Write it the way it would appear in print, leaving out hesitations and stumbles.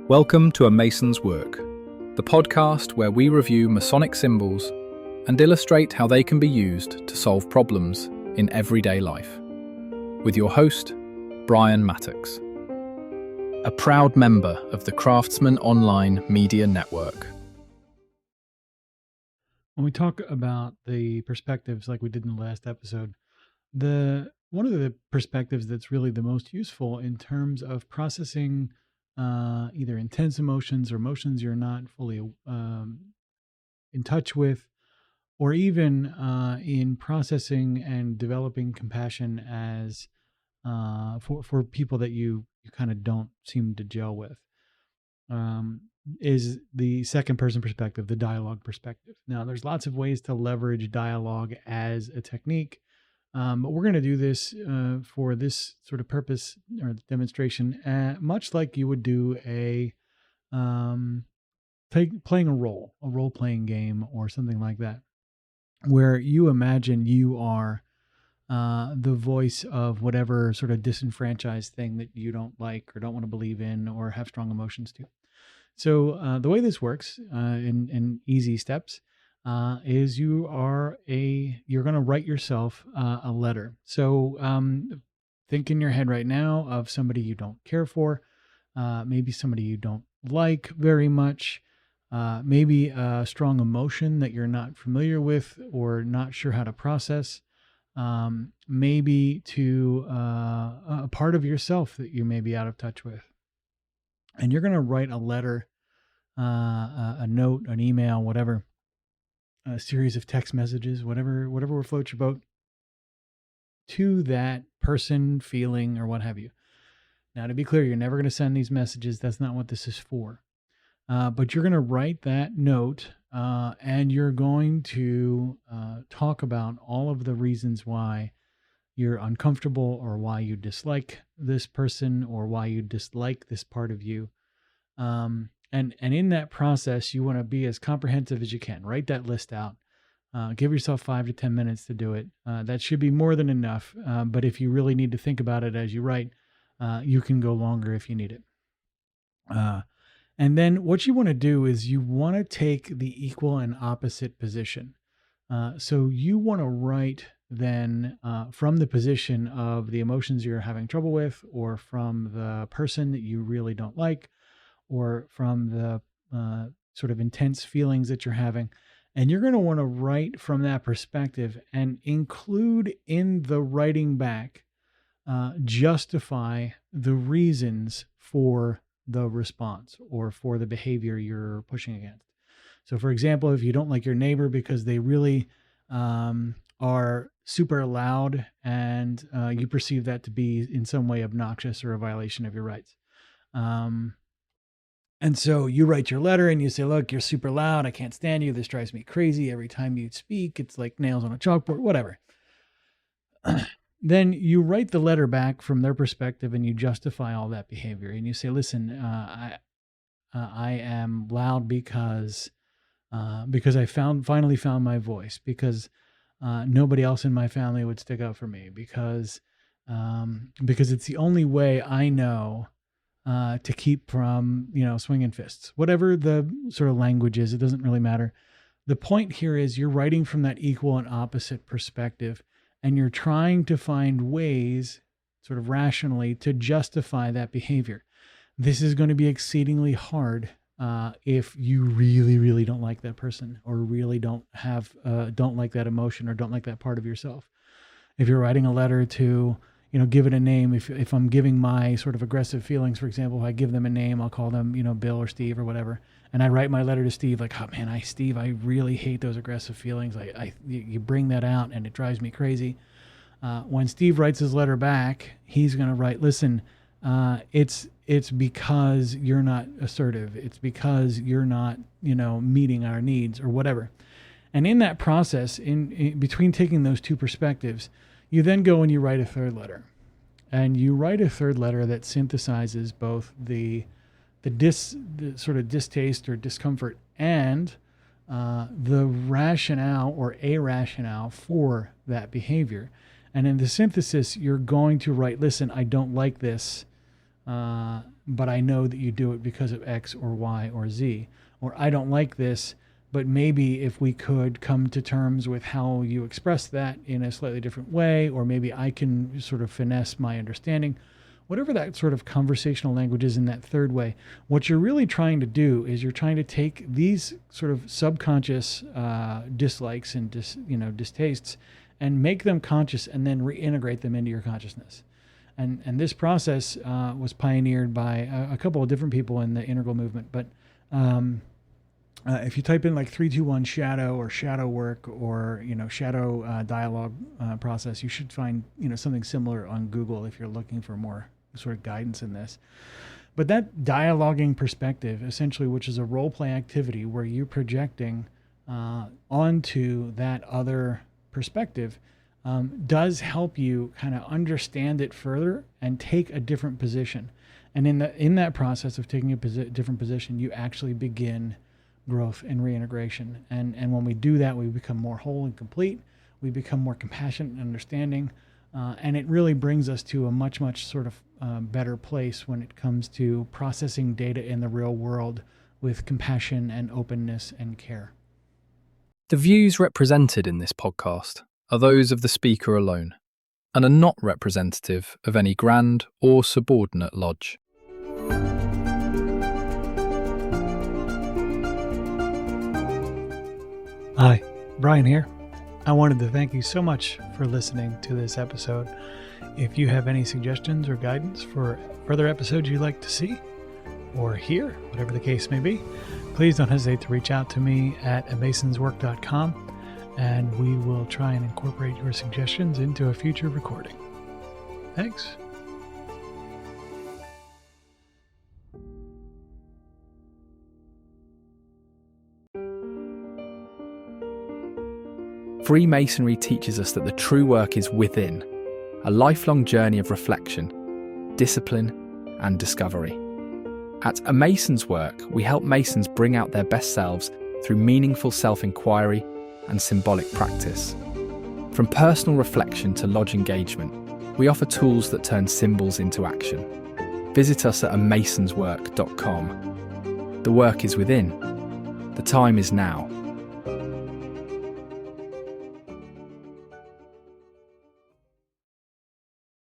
Welcome to A Mason's Work, the podcast where we review Masonic symbols and illustrate how they can be used to solve problems in everyday life. With your host, Brian Mattox, a proud member of the Craftsman Online Media Network. When we talk about the perspectives like we did in the last episode, one of the perspectives that's really the most useful in terms of processing either intense emotions or emotions you're not fully in touch with, or even in processing and developing compassion as for people that you kind of don't seem to gel with, is the second person perspective, the dialogue perspective. Now, there's lots of ways to leverage dialogue as a technique. But we're going to do this for this sort of purpose or demonstration, much like you would do playing a role-playing game or something like that, where you imagine you are the voice of whatever sort of disenfranchised thing that you don't like or don't want to believe in or have strong emotions to. So the way this works in easy steps is you're going to write yourself a letter. So think in your head right now of somebody you don't care for, maybe somebody you don't like very much, maybe a strong emotion that you're not familiar with or not sure how to process, maybe to a part of yourself that you may be out of touch with. And you're going to write a letter, a note, an email, whatever, a series of text messages, whatever will float your boat, to that person, feeling, or what have you. Now, to be clear, you're never going to send these messages. That's not what this is for. But you're going to write that note, and you're going to talk about all of the reasons why you're uncomfortable, or why you dislike this person, or why you dislike this part of you. And in that process, you want to be as comprehensive as you can. Write that list out. Give yourself 5 to 10 minutes to do it. That should be more than enough. But if you really need to think about it as you write, you can go longer if you need it. And then what you want to do is you want to take the equal and opposite position. So you want to write then from the position of the emotions you're having trouble with, or from the person that you really don't like, or from the sort of intense feelings that you're having. And you're going to want to write from that perspective and include in the writing back, justify the reasons for the response or for the behavior you're pushing against. So for example, if you don't like your neighbor because they really are super loud and you perceive that to be in some way obnoxious or a violation of your rights. And so you write your letter and you say, look, you're super loud. I can't stand you. This drives me crazy. Every time you speak, it's like nails on a chalkboard, whatever. Then you write the letter back from their perspective and you justify all that behavior. And you say, listen, I am loud because I finally found my voice, because nobody else in my family would stick up for me, because it's the only way I know to keep from, swinging fists, whatever the sort of language is. It doesn't really matter. The point here is you're writing from that equal and opposite perspective, and you're trying to find ways sort of rationally to justify that behavior. This is going to be exceedingly hard if you really, really don't like that person, or really don't like that emotion, or don't like that part of yourself. If you're writing a letter to, give it a name. If I'm giving my sort of aggressive feelings, for example, if I give them a name, I'll call them, Bill or Steve or whatever. And I write my letter to Steve like, oh man, Steve, I really hate those aggressive feelings. You bring that out and it drives me crazy. When Steve writes his letter back, he's going to write, listen, it's because you're not assertive. It's because you're not, meeting our needs or whatever. And in that process, in between taking those two perspectives, you then go and you write a third letter. And you write a third letter that synthesizes both the sort of distaste or discomfort and the rationale or a rationale for that behavior. And in the synthesis, you're going to write, listen, I don't like this. but I know that you do it because of X or Y or Z. Or I don't like this, but maybe if we could come to terms with how you express that in a slightly different way, or maybe I can sort of finesse my understanding, whatever that sort of conversational language is in that third way, what you're really trying to do is you're trying to take these sort of subconscious dislikes and distastes and make them conscious and then reintegrate them into your consciousness. And this process was pioneered by a couple of different people in the integral movement, but if you type in like 321 shadow or shadow work or, shadow dialogue process, you should find, something similar on Google if you're looking for more sort of guidance in this. But that dialoguing perspective, essentially, which is a role play activity where you're projecting onto that other perspective, does help you kind of understand it further and take a different position. And in that process of taking a different position, you actually begin growth and reintegration. And when we do that, we become more whole and complete. We become more compassionate and understanding. And it really brings us to a much, much sort of better place when it comes to processing data in the real world with compassion and openness and care. The views represented in this podcast are those of the speaker alone and are not representative of any grand or subordinate lodge. Hi, Brian here. I wanted to thank you so much for listening to this episode. If you have any suggestions or guidance for further episodes you'd like to see or hear, whatever the case may be, please don't hesitate to reach out to me at amasonswork.com, and we will try and incorporate your suggestions into a future recording. Thanks. Freemasonry teaches us that the true work is within, a lifelong journey of reflection, discipline, and discovery. At A Mason's Work, we help Masons bring out their best selves through meaningful self-inquiry and symbolic practice. From personal reflection to lodge engagement, we offer tools that turn symbols into action. Visit us at amasonswork.com. The work is within. The time is now.